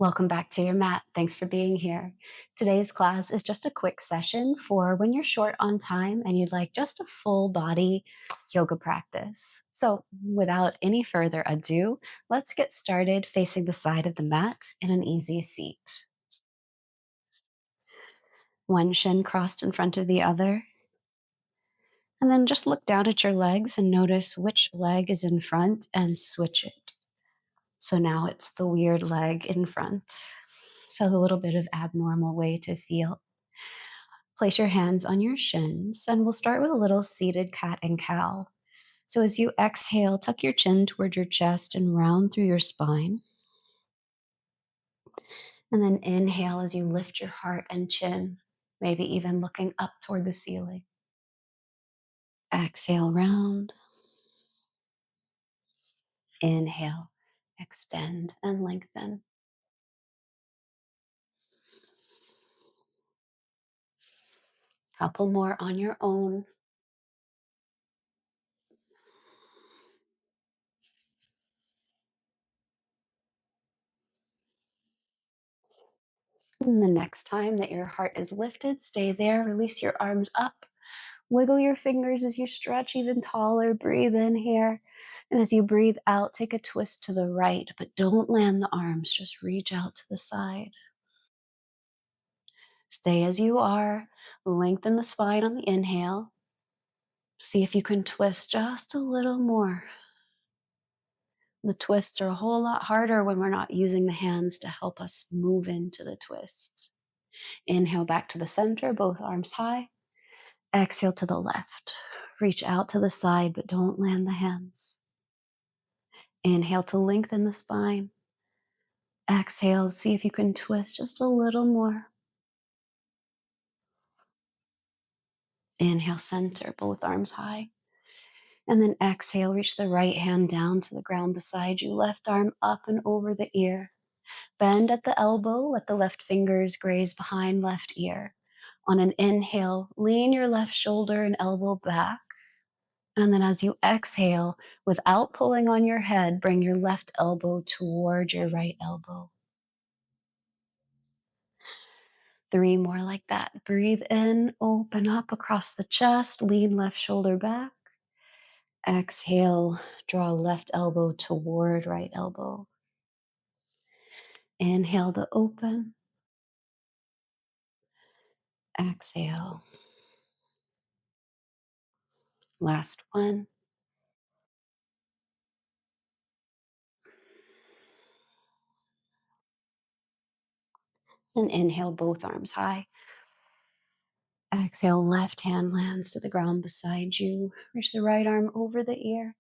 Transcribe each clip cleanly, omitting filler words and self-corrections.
Welcome back to your mat. Thanks for being here. Today's class is just a quick session for when you're short on time and you'd like just a full body yoga practice. So, without any further ado, let's get started facing the side of the mat in an easy seat. One shin crossed in front of the other. And then just look down at your legs and notice which leg is in front and switch it. So now it's the weird leg in front. So a little bit of abnormal way to feel. Place your hands on your shins, and we'll start with a little seated cat and cow. So as you exhale, tuck your chin toward your chest and round through your spine. And then inhale as you lift your heart and chin, maybe even looking up toward the ceiling. Exhale, round. Inhale, extend and lengthen. Couple more on your own. And the next time that your heart is lifted, stay there, release your arms up. Wiggle your fingers as you stretch even taller. Breathe in here. And as you breathe out, take a twist to the right, but don't land the arms. Just reach out to the side. Stay as you are. Lengthen the spine on the inhale. See if you can twist just a little more. The twists are a whole lot harder when we're not using the hands to help us move into the twist. Inhale back to the center, both arms high. Exhale to the left. Reach out to the side, but don't land the hands. Inhale to lengthen the spine. Exhale, see if you can twist just a little more. Inhale, center, both arms high. And then exhale, reach the right hand down to the ground beside you. Left arm up and over the ear. Bend at the elbow, let the left fingers graze behind left ear. On an inhale, lean your left shoulder and elbow back. And then as you exhale, without pulling on your head, bring your left elbow toward your right elbow. 3 more like that. Breathe in, open up across the chest, lean left shoulder back. Exhale, draw left elbow toward right elbow. Inhale to open. Exhale. Last one. And inhale, both arms high. Exhale, left hand lands to the ground beside you. Reach the right arm over the ear.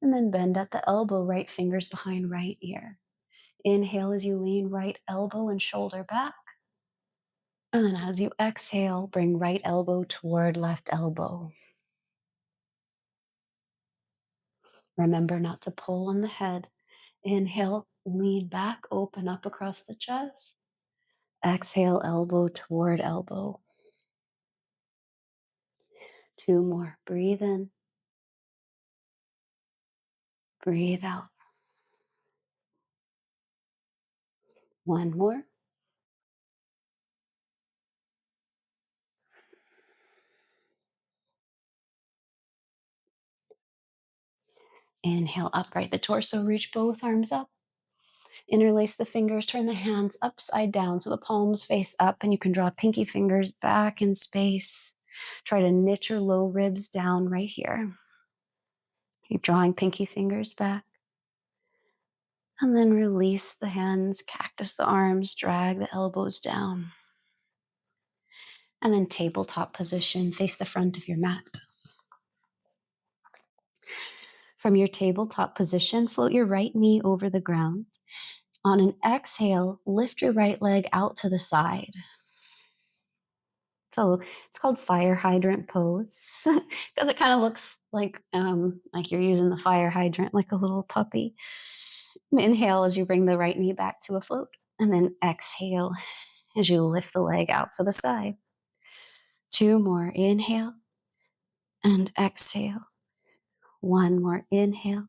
And then bend at the elbow, right fingers behind right ear. Inhale as you lean right elbow and shoulder back. And then as you exhale, bring right elbow toward left elbow. Remember not to pull on the head. Inhale, lean back, open up across the chest. Exhale, elbow toward elbow. 2 more. Breathe in. Breathe out. 1 more. Inhale, upright the torso, reach both arms up. Interlace the fingers, turn the hands upside down so the palms face up, and you can draw pinky fingers back in space. Try to knit your low ribs down right here. Keep drawing pinky fingers back. And then release the hands, cactus the arms, drag the elbows down. And then tabletop position, face the front of your mat. From your tabletop position, float your right knee over the ground. On an exhale, lift your right leg out to the side. So it's called fire hydrant pose because it kind of looks like you're using the fire hydrant like a little puppy. Inhale as you bring the right knee back to a float, and then exhale as you lift the leg out to the side. 2 more. Inhale and exhale. 1 more. Inhale.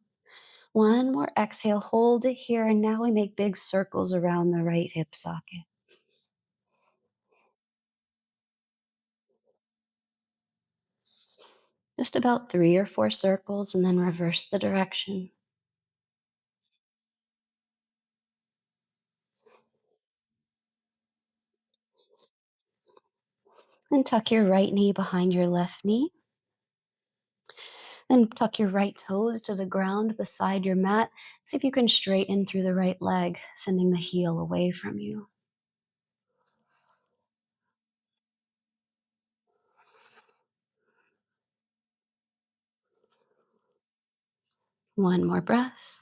One more exhale, hold it here, and now we make big circles around the right hip socket. Just about 3 or 4 circles, and then reverse the direction. And tuck your right knee behind your left knee. Then tuck your right toes to the ground beside your mat. See if you can straighten through the right leg, sending the heel away from you. One more breath.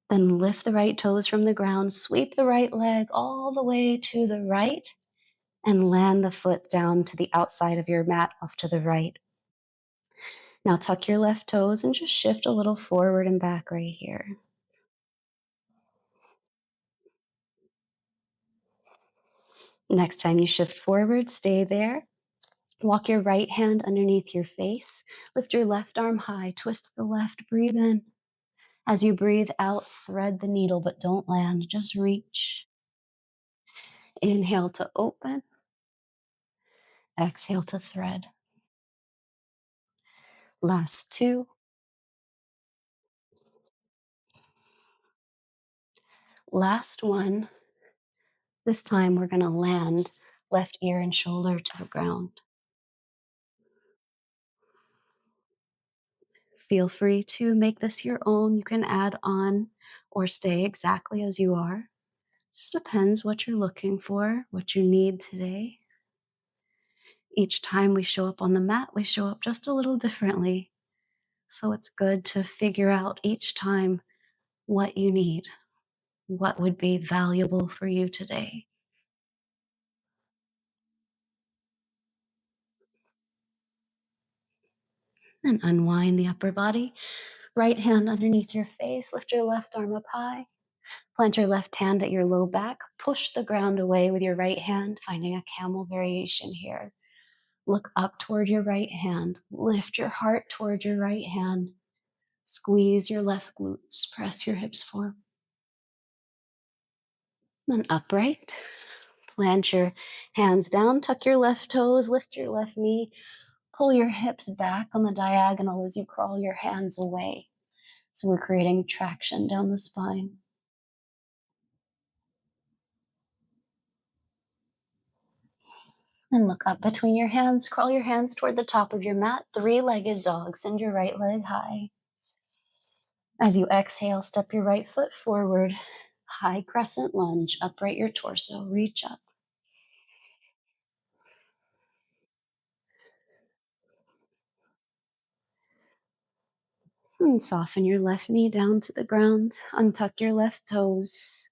Then lift the right toes from the ground, sweep the right leg all the way to the right, and land the foot down to the outside of your mat off to the right. Now tuck your left toes and just shift a little forward and back right here. Next time you shift forward, stay there. Walk your right hand underneath your face. Lift your left arm high, twist to the left, breathe in. As you breathe out, thread the needle, but don't land, just reach. Inhale to open. Exhale to thread. Last 2. Last 1. This time we're going to land left ear and shoulder to the ground. Feel free to make this your own. You can add on or stay exactly as you are. Just depends what you're looking for, what you need today. Each time we show up on the mat, we show up just a little differently. So it's good to figure out each time what you need, what would be valuable for you today. Then unwind the upper body. Right hand underneath your face. Lift your left arm up high. Plant your left hand at your low back. Push the ground away with your right hand, finding a camel variation here. Look up toward your right hand. Lift your heart toward your right hand. Squeeze your left glutes. Press your hips forward. Then upright. Plant your hands down. Tuck your left toes. Lift your left knee. Pull your hips back on the diagonal as you crawl your hands away. So we're creating traction down the spine. And look up between your hands. Crawl your hands toward the top of your mat. 3-legged dog. Send your right leg high. As you exhale, step your right foot forward. High crescent lunge. Upright your torso. Reach up. And soften your left knee down to the ground. Untuck your left toes.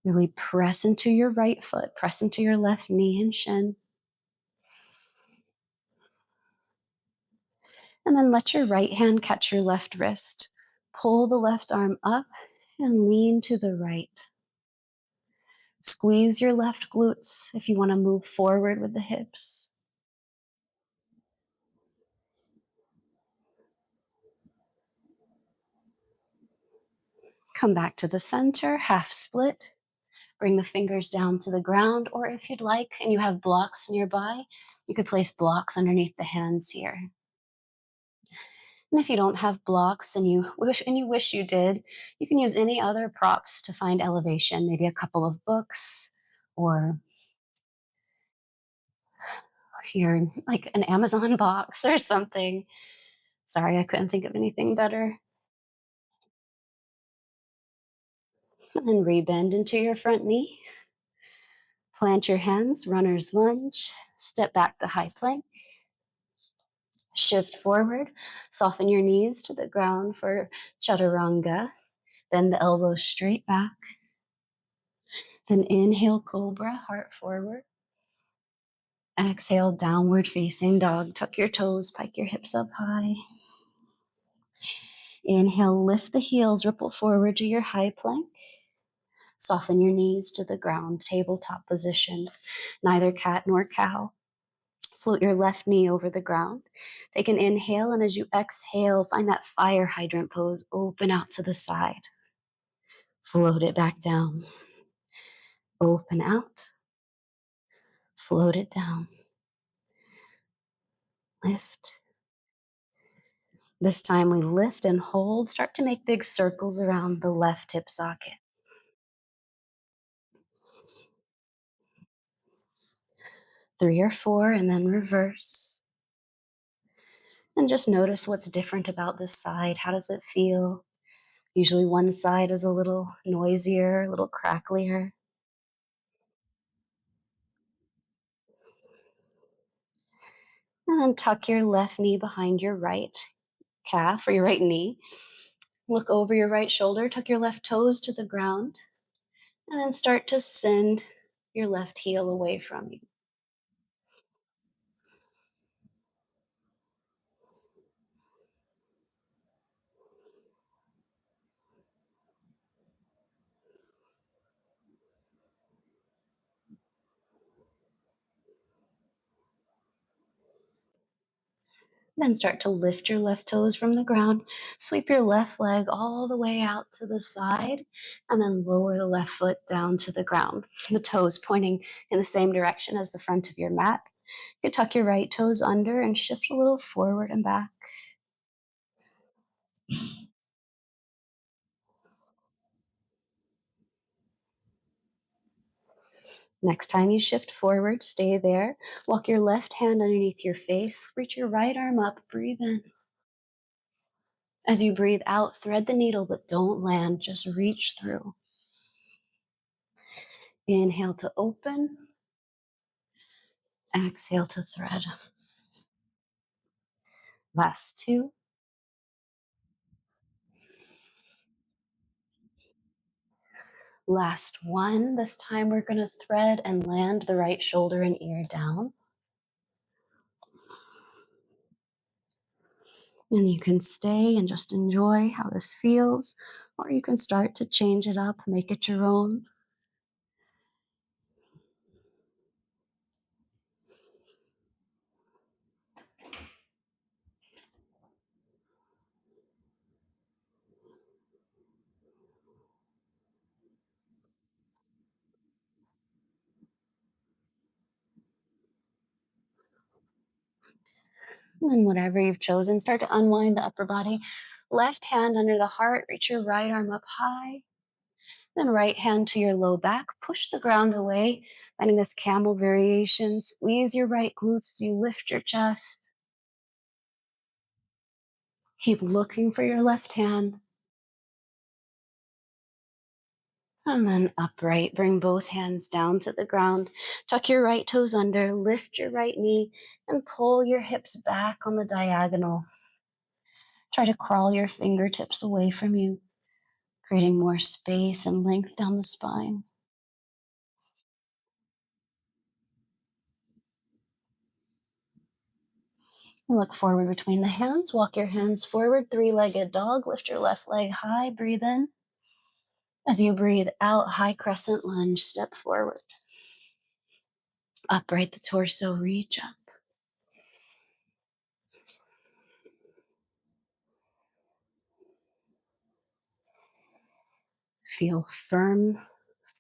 Really press into your right foot. Press into your left knee and shin. And then let your right hand catch your left wrist. Pull the left arm up and lean to the right. Squeeze your left glutes if you want to move forward with the hips. Come back to the center, half split. Bring the fingers down to the ground, or if you'd like, and you have blocks nearby, you could place blocks underneath the hands here. And if you don't have blocks and you wish you did, you can use any other props to find elevation, maybe a couple of books or here, like an Amazon box or something. Sorry, I couldn't think of anything better. And then rebend into your front knee. Plant your hands, runner's lunge. Step back to high plank. Shift forward. Soften your knees to the ground for chaturanga. Bend the elbows straight back. Then inhale, cobra, heart forward. Exhale, downward facing dog. Tuck your toes, pike your hips up high. Inhale, lift the heels, ripple forward to your high plank. Soften your knees to the ground, tabletop position, neither cat nor cow. Float your left knee over the ground. Take an inhale, and as you exhale, find that fire hydrant pose. Open out to the side. Float it back down. Open out. Float it down. Lift. This time we lift and hold. Start to make big circles around the left hip socket. 3 or 4, and then reverse. And just notice what's different about this side. How does it feel? Usually one side is a little noisier, a little cracklier. And then tuck your left knee behind your right calf or your right knee. Look over your right shoulder, tuck your left toes to the ground, and then start to send your left heel away from you. Then start to lift your left toes from the ground. Sweep your left leg all the way out to the side, and then lower the left foot down to the ground. The toes pointing in the same direction as the front of your mat. You tuck your right toes under and shift a little forward and back. Next time you shift forward, stay there. Walk your left hand underneath your face. Reach your right arm up. Breathe in. As you breathe out, thread the needle, but don't land. Just reach through. Inhale to open. Exhale to thread. Last 2. Last 1. This time we're going to thread and land the right shoulder and ear down. And you can stay and just enjoy how this feels, or you can start to change it up, make it your own. And then whatever you've chosen, start to unwind the upper body. Left hand under the heart, reach your right arm up high. Then right hand to your low back, push the ground away, finding this camel variation. Squeeze your right glutes as you lift your chest. Keep looking for your left hand. And then upright, bring both hands down to the ground. Tuck your right toes under, lift your right knee, and pull your hips back on the diagonal. Try to crawl your fingertips away from you, creating more space and length down the spine. Look forward between the hands. Walk your hands forward, 3-legged dog. Lift your left leg high. Breathe in. As you breathe out, high crescent lunge. Step forward. Upright the torso. Reach up. Feel firm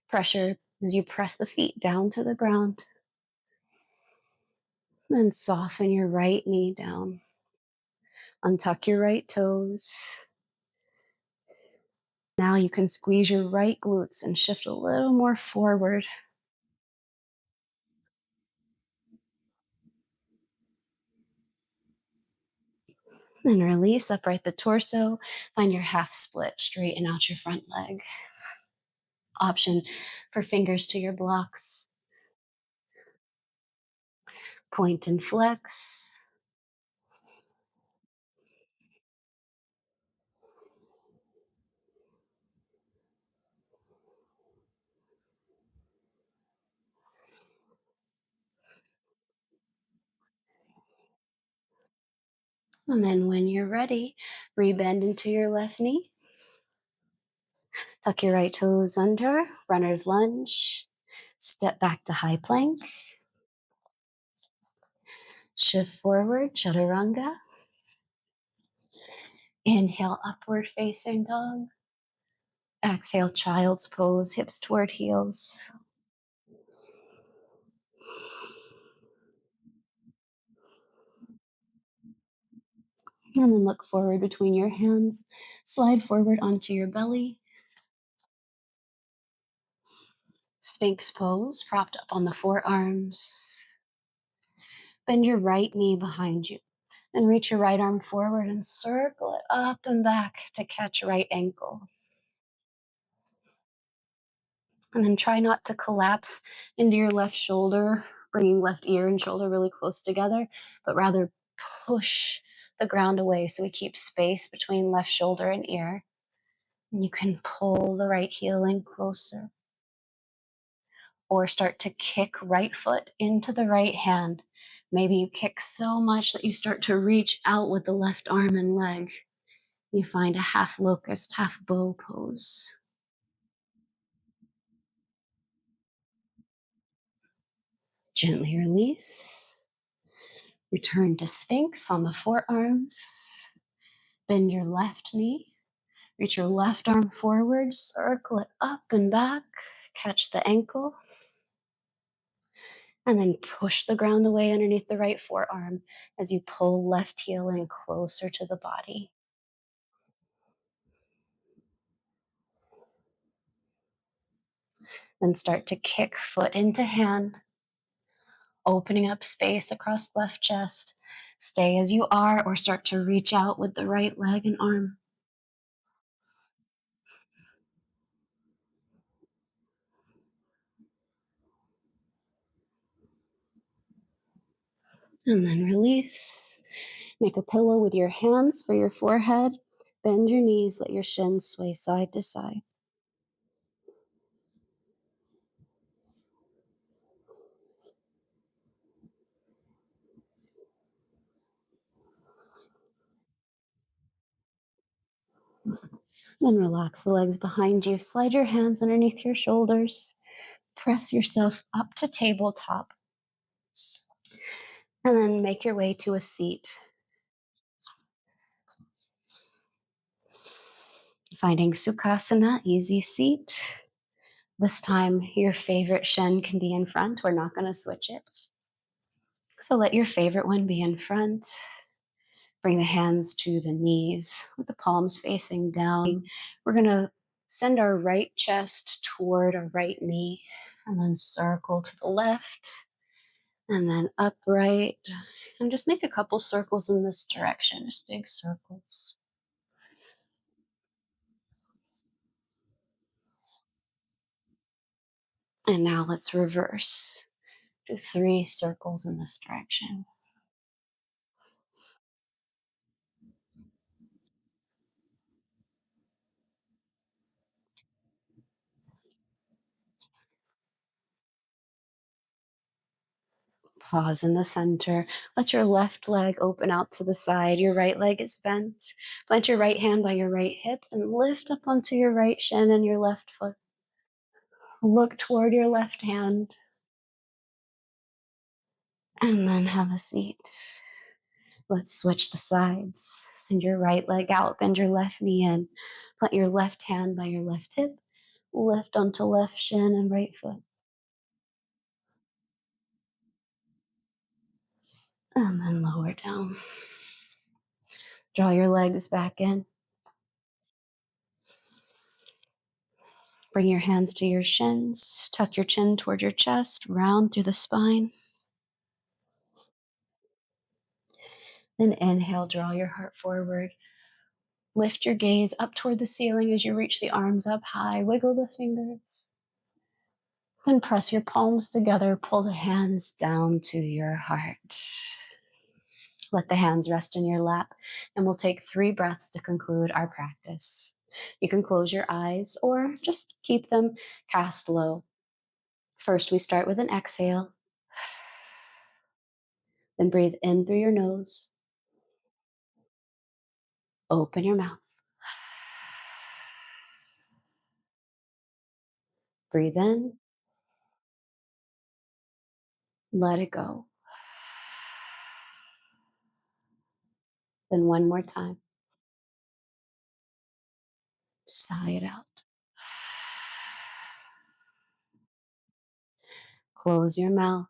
pressure as you press the feet down to the ground. Then soften your right knee down. Untuck your right toes. Now you can squeeze your right glutes and shift a little more forward. Then release, upright the torso. Find your half split, straighten out your front leg. Option for fingers to your blocks. Point and flex. And then when you're ready, rebend into your left knee. Tuck your right toes under, runner's lunge. Step back to high plank. Shift forward, chaturanga. Inhale, upward facing dog. Exhale, child's pose, hips toward heels. And then look forward between your hands. Slide forward onto your belly. Sphinx pose, propped up on the forearms. Bend your right knee behind you. Then reach your right arm forward and circle it up and back to catch right ankle. And then try not to collapse into your left shoulder, bringing left ear and shoulder really close together, but rather push the ground away so we keep space between left shoulder and ear. And you can pull the right heel in closer. Or start to kick right foot into the right hand. Maybe you kick so much that you start to reach out with the left arm and leg. You find a half locust, half bow pose. Gently release. Return to Sphinx on the forearms. Bend your left knee. Reach your left arm forward. Circle it up and back. Catch the ankle. And then push the ground away underneath the right forearm as you pull left heel in closer to the body. Then start to kick foot into hand, opening up space across left chest. Stay as you are or start to reach out with the right leg and arm. And then release. Make a pillow with your hands for your forehead. Bend your knees, let your shins sway side to side. Then relax the legs behind you. Slide your hands underneath your shoulders. Press yourself up to tabletop. And then make your way to a seat. Finding Sukhasana, easy seat. This time, your favorite shin can be in front. We're not going to switch it. So let your favorite one be in front. Bring the hands to the knees with the palms facing down. We're going to send our right chest toward our right knee and then circle to the left and then upright. And just make a couple circles in this direction, just big circles. And now let's reverse. Do 3 circles in this direction. Pause in the center. Let your left leg open out to the side. Your right leg is bent. Plant your right hand by your right hip and lift up onto your right shin and your left foot. Look toward your left hand. And then have a seat. Let's switch the sides. Send your right leg out, bend your left knee in. Plant your left hand by your left hip. Lift onto left shin and right foot. And then lower down. Draw your legs back in. Bring your hands to your shins. Tuck your chin toward your chest. Round through the spine. Then inhale, draw your heart forward. Lift your gaze up toward the ceiling as you reach the arms up high. Wiggle the fingers. Then press your palms together. Pull the hands down to your heart. Let the hands rest in your lap. And we'll take 3 breaths to conclude our practice. You can close your eyes or just keep them cast low. First, we start with an exhale. Then breathe in through your nose. Open your mouth. Breathe in. Let it go. Then one more time. Sigh it out. Close your mouth.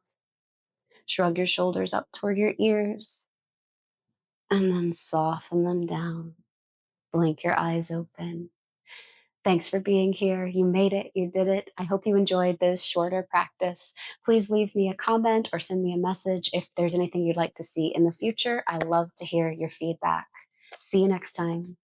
Shrug your shoulders up toward your ears. And then soften them down. Blink your eyes open. Thanks for being here. You made it. You did it. I hope you enjoyed this shorter practice. Please leave me a comment or send me a message if there's anything you'd like to see in the future. I love to hear your feedback. See you next time.